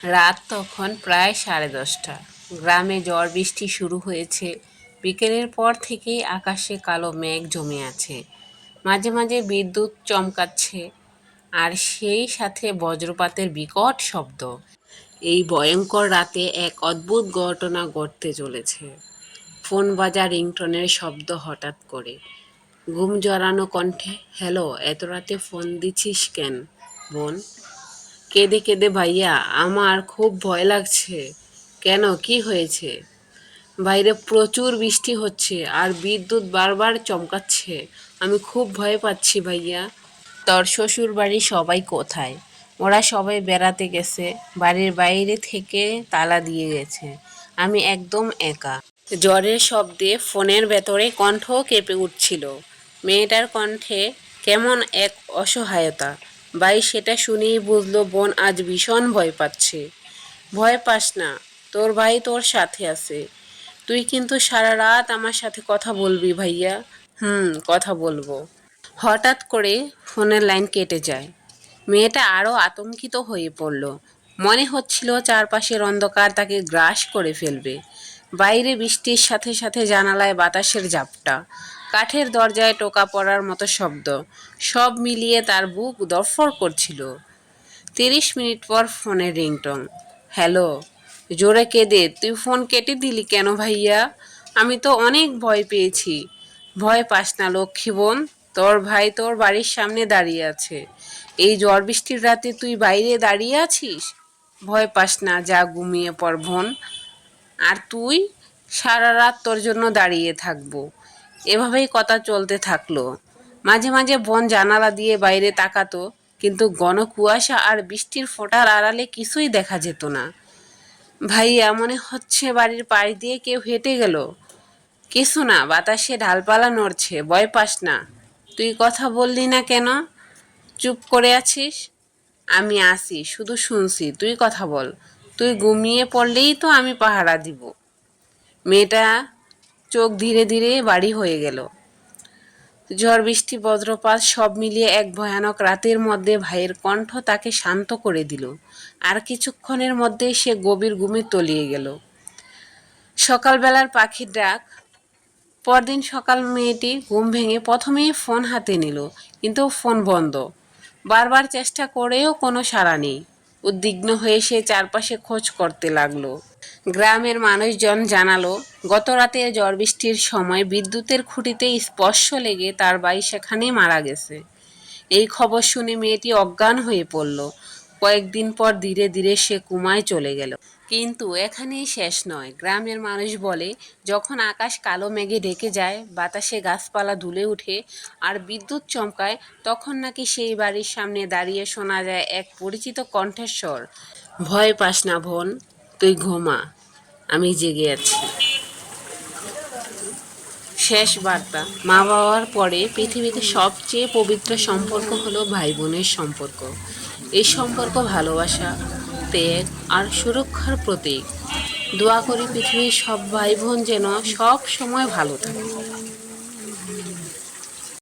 রাত তখন প্রায় 10:30। গ্রামে ঝড় বৃষ্টি শুরু হয়েছে। বিকেলের পর থেকেই আকাশে কালো মেঘ জমে আছে। মাঝে মাঝে বিদ্যুৎ চমকাচ্ছে, আর সেই সাথে বজ্রপাতের বিকট শব্দ। এই ভয়ঙ্কর রাতে এক অদ্ভুত ঘটনা ঘটতে চলেছে। ফোন বাজা রিংটনের শব্দ হঠাৎ করে। ঘুম জড়ানো কণ্ঠে, হ্যালো, এত রাতে ফোন দিছিস কেন বোন? কেঁদে কেঁদে, ভাইয়া আমার খুব ভয় লাগছে। কেন, কি হয়েছে? বাইরে প্রচুর বৃষ্টি হচ্ছে আর বিদ্যুৎ বারবার চমকাচ্ছে। আমি খুব ভয় পাচ্ছি ভাইয়া। তোর শ্বশুর বাড়ির সবাই কোথায়? ওরা সবাই বেড়াতে গেছে, বাড়ির বাইরে থেকে তালা দিয়ে গেছে। আমি একদম একা। জ্বরের শব্দে ফোনের ভেতরে কণ্ঠ কেঁপে উঠছিল। মেয়েটার কণ্ঠে কেমন এক অসহায়তা। ভাই সেটা শুনেই বুঝলো বোন আজ ভীষণ ভয় পাচ্ছে। ভয় পাস না, তোর ভাই তোর সাথে আছে। তুই কিন্তু সারা রাত আমার সাথে কথা বলবি ভাইয়া। কথা বলবো। হঠাৎ করে ফোনের লাইন কেটে যায়। মেয়েটা আরও আতঙ্কিত হয়ে পড়ল। মনে হচ্ছিল চারপাশের অন্ধকার তাকে গ্রাস করে ফেলবে। বাইরে বৃষ্টির সাথে সাথে জানালায় বাতাসের ঝাপটা, কাঠের দরজায় টোকা পড়ার মতো শব্দ, সব মিলিয়ে তার বুক দরফর করছিল। 30 মিনিট পর ফোনের রিংটন। হ্যালো। জোরে কেঁদে, তুই ফোন কেটে দিলি কেন ভাইয়া? আমি তো অনেক ভয় পেয়েছি। ভয় পাস না লক্ষ্মী বোন, তোর ভাই তোর বাড়ির সামনে দাঁড়িয়ে আছে। এই ঝড় বৃষ্টির রাতে তুই বাইরে দাঁড়িয়ে আছিস? ভয় পাস না, যা ঘুমিয়ে পড় বোন। আর তুই? সারা রাত তোর জন্য দাঁড়িয়ে থাকবো। এভাবেই কথা চলতে থাকলো। মাঝে মাঝে বোন জানালা দিয়ে বাইরে তাকাতো, কিন্তু ঘন কুয়াশা আর বৃষ্টির ফোঁটার আড়ালে কিছুই দেখা যেত না। ভাইয়া, মনে হচ্ছে বাড়ির পাশ দিয়ে কেউ হেঁটে গেল। কিছু না, বাতাসে ঢালপালা নড়ছে। ভয় পাস না। তুই কথা বললি না কেন? চুপ করে আছিস? আমি আসি, শুধু শুনছি, তুই কথা বল। তুই ঘুমিয়ে পড়লেই তো আমি পাহারা দিব। মেয়েটা চোখ ধীরে ধীরে বাড়ি হয়ে গেল। ঝড় বৃষ্টি বজ্রপাত সব মিলিয়ে এক ভয়ানক রাতের মধ্যে ভাইয়ের কণ্ঠ তাকে শান্ত করে দিল। আর কিছুক্ষণের মধ্যেই সে গভীর ঘুমে তলিয়ে গেল। সকালবেলার পাখির ডাক। পরদিন সকাল মেয়েটি ঘুম ভেঙে প্রথমেই ফোন হাতে নিল, কিন্তু ফোন বন্ধ। বারবার চেষ্টা করেও কোনো সাড়া নেই। উদ্বিগ্ন হয়ে সে চারপাশে খোঁজ করতে লাগলো। গ্রামের মানুষজন জানালো, গত রাতে ঝড় বৃষ্টির সময় বিদ্যুতের খুঁটিতে স্পর্শ লেগে তার ভাই সেখানেই মারা গেছে। এই খবর শুনে মেয়েটি অজ্ঞান হয়ে পড়ল। কয়েকদিন পর ধীরে ধীরে সে কোমায় চলে গেল। কিন্তু এখানেই শেষ নয়। গ্রামের মানুষ বলে, যখন আকাশ কালো মেঘে ঢেকে যায়, বাতাসে গাছপালা দুলে ওঠে আর বিদ্যুৎ চমকায়, তখন নাকি সেই বাড়ির সামনে দাঁড়িয়ে শোনা যায় এক পরিচিত কণ্ঠস্বর। ভয় পাস না বোন, তুই ঘুমা, আমি জেগে আছি। শেষ বার্তা। মা বাবার পরে পৃথিবীতে সবচেয়ে পবিত্র সম্পর্ক হলো ভাই বোনের সম্পর্ক। এই সম্পর্ক ভালোবাসা, ত্যাগ আর সুরক্ষার প্রতীক। দোয়া করি পৃথিবীর সব ভাই বোন যেন সব সময় ভালো থাকে।